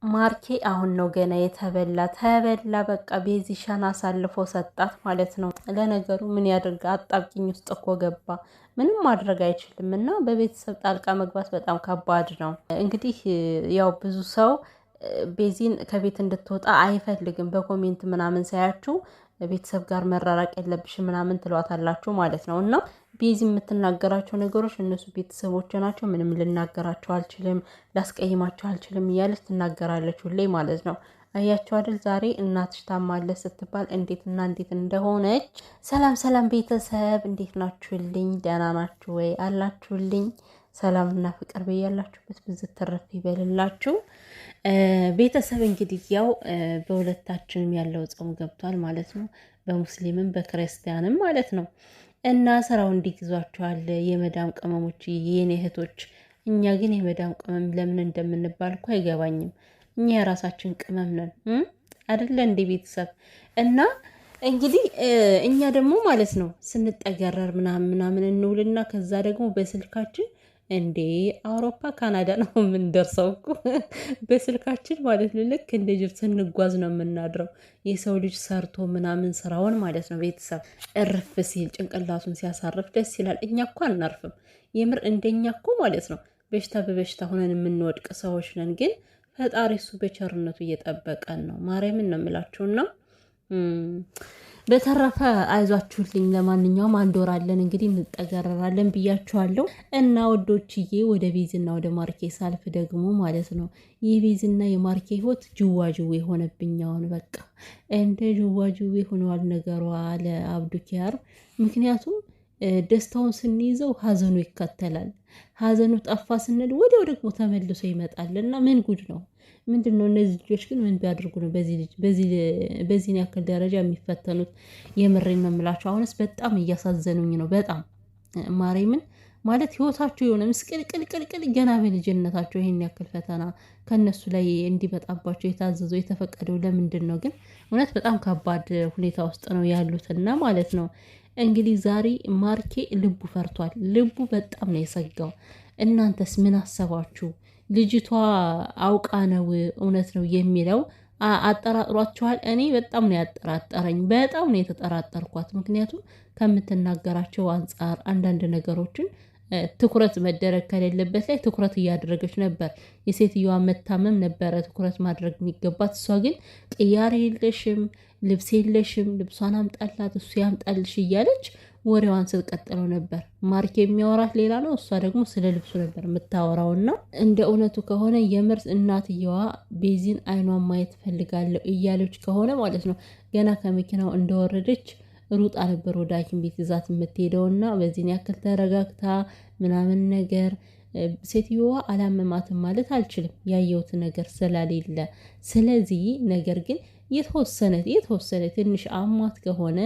ማርኬ አሁን ነው ገና ተበላ በቃ ቤዚሻን አሳልፎ ሰጣት ማለት ነው። ለነገሩ ምን ያድርግ አጣብቂኝ ውስጥ እኮ ገባ። ምንም ማድረግ አይችልም እና በቤተሰብ ጣልቃ መግባት በጣም ከባድ ነው። እንግዲህ ያው ብዙ ሰው ቤዚን ከቤት እንድትወጣ አይፈልግም። በኮሜንት ምናምን ሳያችሁ ቤተሰብ ጋር መራራቅ የለብሽም ምናምን ትሏታላችሁ ማለት ነው። እና ቤዚ የምትናገራቸው ነገሮች እነሱ ቤተሰቦች ናቸው፣ ምንም ልናገራቸው አልችልም፣ ላስቀይማቸው አልችልም እያለች ትናገራለች ሁሌ ማለት ነው። አያችሁ አይደል ዛሬ እናትሽ ታማለች ስትባል እንዴትና እንዴት እንደሆነች። ሰላም ሰላም ቤተሰብ እንዴት ናችሁልኝ? ደህና ናችሁ ወይ? አላችሁልኝ? ሰላምና ፍቅር በያላችሁበት ብዝት ተረፍ ይበልላችሁ። ቤተሰብ እንግዲህ ያው በሁለታችንም ያለው ጾም ገብቷል ማለት ነው። በሙስሊምም በክርስቲያንም ማለት ነው። እና ስራው እንዴት ይዟችኋል የመዳም ቅመሞች የኔ እህቶች? እኛ ግን የመዳም ቅመም ለምን እንደምንባል እኮ አይገባኝም። እኛ የራሳችን ቅመም ነን አይደለ እንዴ ቤተሰብ? እና እንግዲህ እኛ ደግሞ ማለት ነው ስንጠገረር ምናምን እንውልና ከዛ ደግሞ በስልካችን እንዴ አውሮፓ ካናዳ ነው የምንደርሰው እኮ በስልካችን ማለት ነው። ልክ እንደ ጅብ ስንጓዝ ነው የምናድረው። የሰው ልጅ ሰርቶ ምናምን ስራውን ማለት ነው ቤተሰብ እርፍ ሲል ጭንቅላቱን ሲያሳርፍ ደስ ይላል። እኛ እኮ አናርፍም። የምር እንደኛ እኮ ማለት ነው በሽታ በበሽታ ሆነን የምንወድቅ ሰዎች ነን። ግን ፈጣሪ እሱ በቸርነቱ እየጠበቀን ነው። ማርያምን ነው የምላችሁና በተረፈ አይዟችሁልኝ። ለማንኛውም አንድ ወር አለን እንግዲህ እንጠገረራለን ብያችኋለሁ። እና ወዶችዬ ወደ ቤዝና ወደ ማርኬ ሳልፍ ደግሞ ማለት ነው የቤዝና የማርኬ ህይወት ጅዋጅዌ ሆነብኝ። አሁን በቃ እንደ ጅዋጅዌ ሆኗል ነገሯ ለአብዱኪያር። ምክንያቱም ደስታውን ስንይዘው ሀዘኑ ይከተላል። ሀዘኑ ጠፋ ስንል ወዲያው ደግሞ ተመልሶ ይመጣል። እና ምን ጉድ ነው? ምንድን ነው እነዚህ ልጆች ግን ምን ቢያደርጉ ነው በዚህ ያክል ደረጃ የሚፈተኑት? የምሬን ነው የምላቸው። አሁንስ በጣም እያሳዘኑኝ ነው። በጣም ማርያምን ማለት ህይወታቸው የሆነ ምስቅልቅልቅልቅል ገና በልጅነታቸው ይሄን ያክል ፈተና ከነሱ ላይ እንዲመጣባቸው የታዘዘው የተፈቀደው ለምንድን ነው ግን? እውነት በጣም ከባድ ሁኔታ ውስጥ ነው ያሉትና ማለት ነው። እንግዲህ ዛሬ ማርኬ ልቡ ፈርቷል። ልቡ በጣም ነው የሰጋው። እናንተስ ምን አሰባችሁ? ልጅቷ አውቃ ነው እውነት ነው የሚለው አጠራጥሯችኋል? እኔ በጣም ነው ያጠራጠረኝ። በጣም ነው የተጠራጠርኳት። ምክንያቱም ከምትናገራቸው አንጻር አንዳንድ ነገሮችን ትኩረት መደረግ ከሌለበት ላይ ትኩረት እያደረገች ነበር። የሴትዮዋ መታመም ነበረ ትኩረት ማድረግ የሚገባት። እሷ ግን ቅያሬ የለሽም፣ ልብስ የለሽም፣ ልብሷን አምጣላት፣ እሱ ያምጣልሽ እያለች ወሬዋን ስትቀጥለው ነበር። ማርክ የሚያወራት ሌላ ነው፣ እሷ ደግሞ ስለ ልብሱ ነበር የምታወራውና እንደ እውነቱ ከሆነ የምር እናትየዋ ቤዚን አይኗን ማየት ፈልጋለሁ እያለች ከሆነ ማለት ነው ገና ከመኪናው እንደወረደች ሩጣ ነበር ወደ ሐኪም ቤት ይዛት የምትሄደውና በዚህን ያክል ተረጋግታ ምናምን ነገር ሴትዮዋ አላመማትም ማለት አልችልም፣ ያየሁት ነገር ስላሌለ። ስለዚህ ነገር ግን የተወሰነ ትንሽ አሟት ከሆነ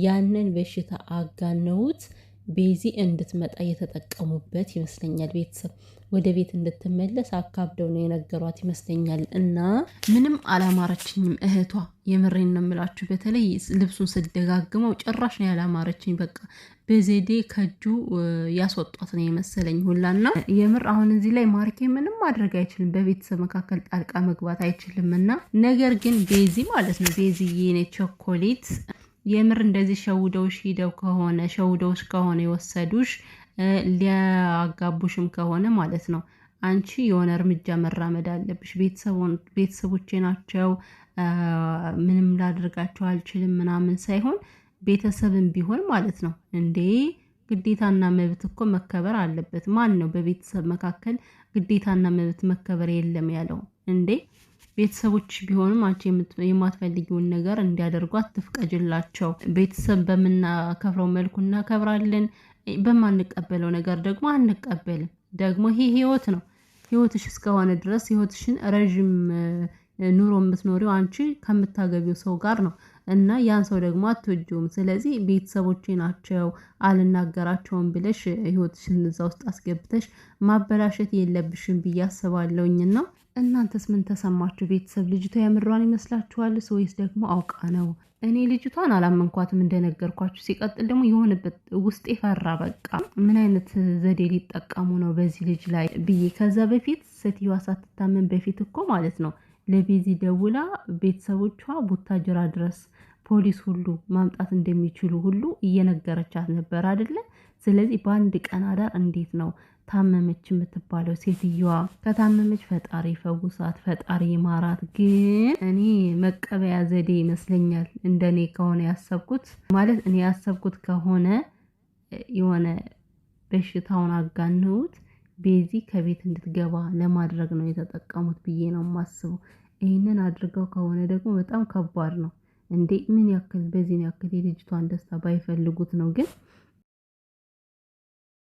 ያንን በሽታ አጋነውት ቤዚ እንድትመጣ የተጠቀሙበት ይመስለኛል። ቤተሰብ ወደ ቤት እንድትመለስ አካብደው ነው የነገሯት ይመስለኛል። እና ምንም አላማረችኝም እህቷ። የምሬን ነው የምላችሁ። በተለይ ልብሱን ስደጋግመው ጭራሽ ነው ያላማረችኝ። በቃ በዘዴ ከእጁ ያስወጧት ነው የመሰለኝ ሁላና የምር አሁን እዚህ ላይ ማርኬ ምንም ማድረግ አይችልም። በቤተሰብ መካከል ጣልቃ መግባት አይችልም። እና ነገር ግን ቤዚ ማለት ነው ቤዚዬ የኔ ቾኮሌት የምር እንደዚህ ሸውደውሽ ከሆነ የወሰዱሽ ሊያጋቡሽም ከሆነ ማለት ነው አንቺ የሆነ እርምጃ መራመድ አለብሽ። ቤተሰቦቼ ናቸው ምንም ላደርጋቸው አልችልም ምናምን ሳይሆን ቤተሰብም ቢሆን ማለት ነው እንዴ ግዴታና መብት እኮ መከበር አለበት። ማን ነው በቤተሰብ መካከል ግዴታና መብት መከበር የለም ያለው እንዴ? ቤተሰቦች ቢሆንም አንቺ የማትፈልጊውን ነገር እንዲያደርጉ አትፍቀጅላቸው። ቤተሰብ በምናከብረው መልኩ እናከብራለን፣ በማንቀበለው ነገር ደግሞ አንቀበልም። ደግሞ ይሄ ህይወት ነው። ህይወትሽ እስከሆነ ድረስ ህይወትሽን ረዥም ኑሮ የምትኖሪው አንቺ ከምታገቢው ሰው ጋር ነው እና ያን ሰው ደግሞ አትወጂውም። ስለዚህ ቤተሰቦቼ ናቸው አልናገራቸውም ብለሽ ህይወትሽን እዛ ውስጥ አስገብተሽ ማበላሸት የለብሽም ብዬ አስባለሁኝና እናንተስ ምን ተሰማችሁ? ቤተሰብ ልጅቷ ያምሯን ይመስላችኋል ወይስ ደግሞ አውቃ ነው? እኔ ልጅቷን አላመንኳትም እንደነገርኳችሁ። ሲቀጥል ደግሞ የሆነበት ውስጤ ፈራ። በቃ ምን አይነት ዘዴ ሊጠቀሙ ነው በዚህ ልጅ ላይ ብዬ ከዛ በፊት ሴትዮዋ ሳትታመን በፊት እኮ ማለት ነው ለቤዚ ደውላ ቤተሰቦቿ ቡታጅራ ድረስ ፖሊስ ሁሉ ማምጣት እንደሚችሉ ሁሉ እየነገረቻት ነበር አይደለ? ስለዚህ በአንድ ቀን አዳር እንዴት ነው ታመመች የምትባለው ሴትዮዋ? ከታመመች ፈጣሪ ፈውሳት፣ ፈጣሪ ማራት። ግን እኔ መቀበያ ዘዴ ይመስለኛል እንደኔ ከሆነ ያሰብኩት ማለት እኔ ያሰብኩት ከሆነ የሆነ በሽታውን አጋነውት ቤዚ ከቤት እንድትገባ ለማድረግ ነው የተጠቀሙት ብዬ ነው የማስበው። ይህንን አድርገው ከሆነ ደግሞ በጣም ከባድ ነው እንዴ! ምን ያክል በዚህን ያክል የልጅቷን ደስታ ባይፈልጉት ነው ግን